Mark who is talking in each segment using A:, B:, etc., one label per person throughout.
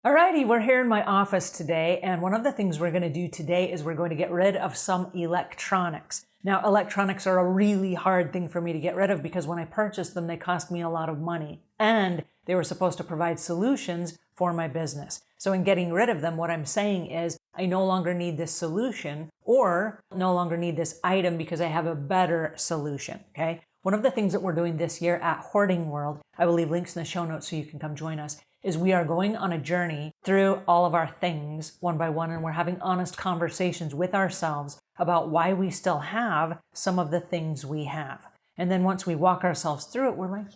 A: Alrighty, we're here in my office today, and one of the things we're going to do today is we're going to get rid of some electronics. Now, electronics are a really hard thing for me to get rid of because when I purchased them, they cost me a lot of money, and they were supposed to provide solutions for my business. So in getting rid of them, what I'm saying is I no longer need this solution or no longer need this item because I have a better solution, okay? One of the things that we're doing this year at Hoarding World, I will leave links in the show notes so you can come join us, is we are going on a journey through all of our things one by one, and we're having honest conversations with ourselves about why we still have some of the things we have. And then once we walk ourselves through it, we're like,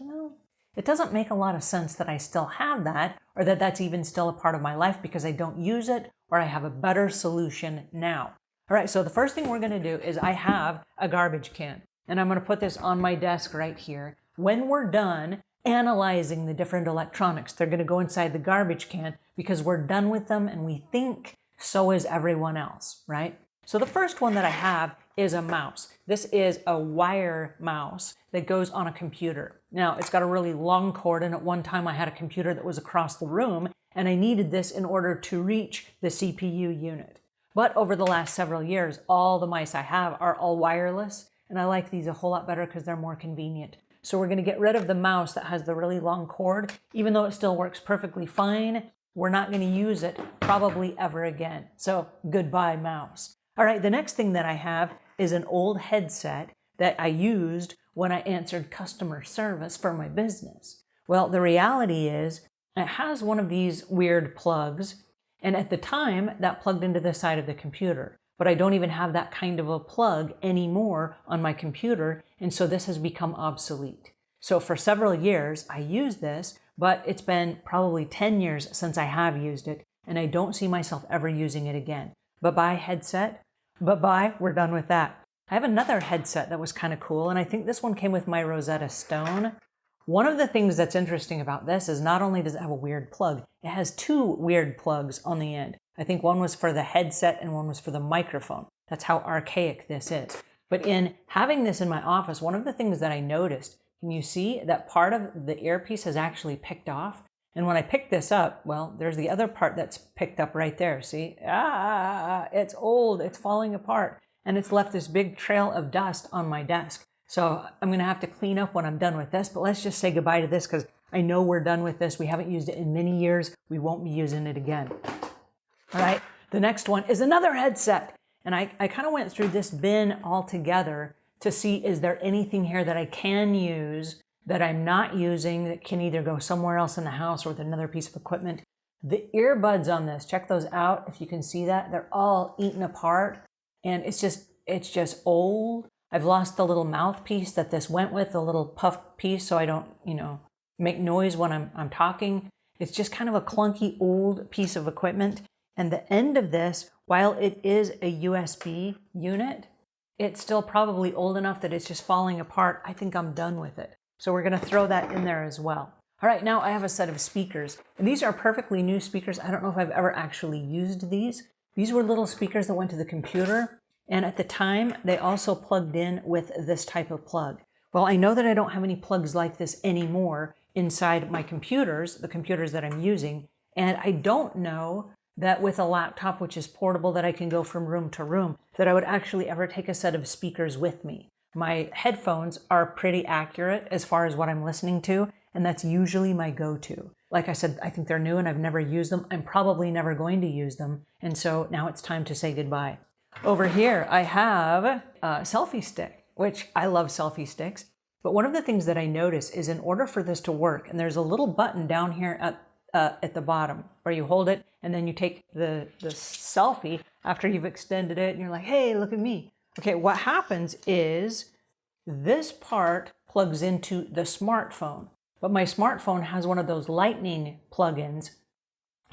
A: it doesn't make a lot of sense that I still have that, or that that's even still a part of my life because I don't use it, or I have a better solution now. All right, so the first thing we're going to do is I have a garbage can, and I'm going to put this on my desk right here. When we're done analyzing the different electronics, they're going to go inside the garbage can because we're done with them and we think so is everyone else, right? So the first one that I have is a mouse. This is a wire mouse that goes on a computer. Now, it's got a really long cord, and at one time I had a computer that was across the room, and I needed this in order to reach the CPU unit. But over the last several years, all the mice I have are all wireless, and I like these a whole lot better because they're more convenient. So we're going to get rid of the mouse that has the really long cord. Even though it still works perfectly fine, we're not going to use it probably ever again. So goodbye, mouse. All right, the next thing that I have is an old headset that I used when I answered customer service for my business. Well, the reality is it has one of these weird plugs, and at the time that plugged into the side of the computer. But I don't even have that kind of a plug anymore on my computer, and so this has become obsolete. So for several years I used this, but it's been probably 10 years since I have used it, and I don't see myself ever using it again. Bye-bye headset, bye-bye, we're done with that. I have another headset that was kind of cool, and I think this one came with my Rosetta Stone. One of the things that's interesting about this is not only does it have a weird plug, it has two weird plugs on the end. I think one was for the headset and one was for the microphone. That's how archaic this is. But in having this in my office, one of the things that I noticed, can you see that part of the earpiece has actually picked off? And when I pick this up, well, there's the other part that's picked up right there. See? It's old, it's falling apart, and it's left this big trail of dust on my desk. So I'm going to have to clean up when I'm done with this, but let's just say goodbye to this because I know we're done with this. We haven't used it in many years. We won't be using it again. All right, the next one is another headset. And I kind of went through this bin altogether to see, is there anything here that I can use that I'm not using that can either go somewhere else in the house or with another piece of equipment. The earbuds on this, check those out if you can see that. They're all eaten apart, and it's just old. I've lost the little mouthpiece that this went with, the little puff piece, so I don't, make noise when I'm talking. It's just kind of a clunky old piece of equipment. And the end of this, while it is a USB unit, it's still probably old enough that it's just falling apart. I think I'm done with it. So we're going to throw that in there as well. All right, now I have a set of speakers. And these are perfectly new speakers. I don't know if I've ever actually used these. These were little speakers that went to the computer. And at the time, they also plugged in with this type of plug. Well, I know that I don't have any plugs like this anymore inside my computers, the computers that I'm using. And I don't know that with a laptop, which is portable, that I can go from room to room, that I would actually ever take a set of speakers with me. My headphones are pretty accurate as far as what I'm listening to, and that's usually my go-to. Like I said, I think they're new and I've never used them. I'm probably never going to use them, and so now it's time to say goodbye. Over here, I have a selfie stick, which I love selfie sticks, but one of the things that I notice is in order for this to work, and there's a little button down here at the bottom where you hold it and then you take the selfie after you've extended it and you're like, hey, look at me. Okay, what happens is this part plugs into the smartphone, but my smartphone has one of those lightning plugins,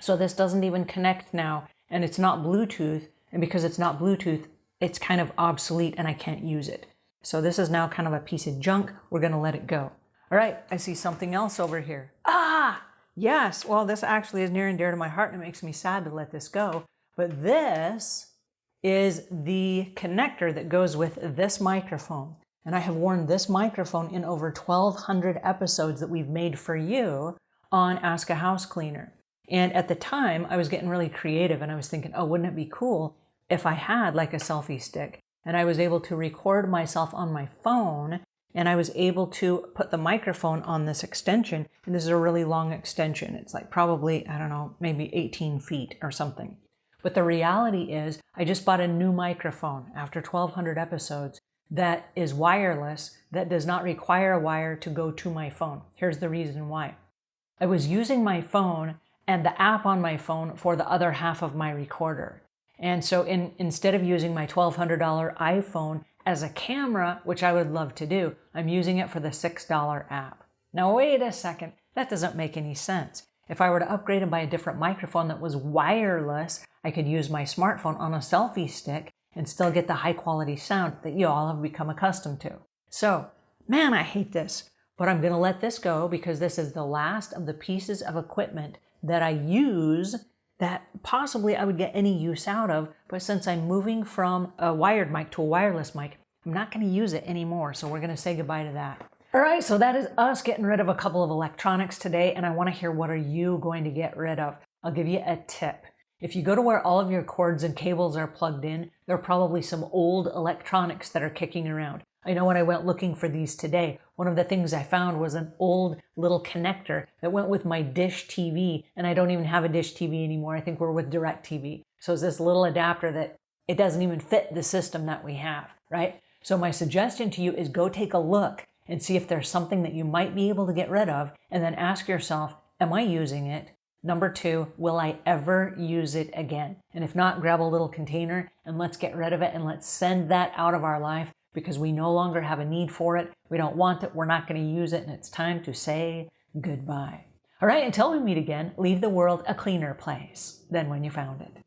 A: so this doesn't even connect now, and it's not Bluetooth, and because it's not Bluetooth, it's kind of obsolete and I can't use it. So this is now kind of a piece of junk. We're going to let it go. All right, I see something else over here. Yes, well, this actually is near and dear to my heart and it makes me sad to let this go. But this is the connector that goes with this microphone. And I have worn this microphone in over 1,200 episodes that we've made for you on Ask a House Cleaner. And at the time, I was getting really creative and I was thinking, oh, wouldn't it be cool if I had like a selfie stick and I was able to record myself on my phone and I was able to put the microphone on this extension. And this is a really long extension. It's like probably, I don't know, maybe 18 feet or something. But the reality is I just bought a new microphone after 1,200 episodes that is wireless, that does not require a wire to go to my phone. Here's the reason why. I was using my phone and the app on my phone for the other half of my recorder. And so instead of using my $1,200 iPhone as a camera, which I would love to do, I'm using it for the $6 app. Now wait a second, that doesn't make any sense. If I were to upgrade and buy a different microphone that was wireless, I could use my smartphone on a selfie stick and still get the high quality sound that you all have become accustomed to. So, man, I hate this, but I'm gonna let this go because this is the last of the pieces of equipment that I use that possibly I would get any use out of, but since I'm moving from a wired mic to a wireless mic, I'm not gonna use it anymore, so we're gonna say goodbye to that. All right, so that is us getting rid of a couple of electronics today, and I wanna hear what are you going to get rid of. I'll give you a tip. If you go to where all of your cords and cables are plugged in, there are probably some old electronics that are kicking around. I know when I went looking for these today, one of the things I found was an old little connector that went with my dish TV, and I don't even have a dish TV anymore. I think we're with DirecTV. So it's this little adapter that it doesn't even fit the system that we have, right? So my suggestion to you is go take a look and see if there's something that you might be able to get rid of, and then ask yourself, am I using it? Number 2, will I ever use it again? And if not, grab a little container and let's get rid of it and let's send that out of our life because we no longer have a need for it. We don't want it. We're not going to use it. And it's time to say goodbye. All right, until we meet again, leave the world a cleaner place than when you found it.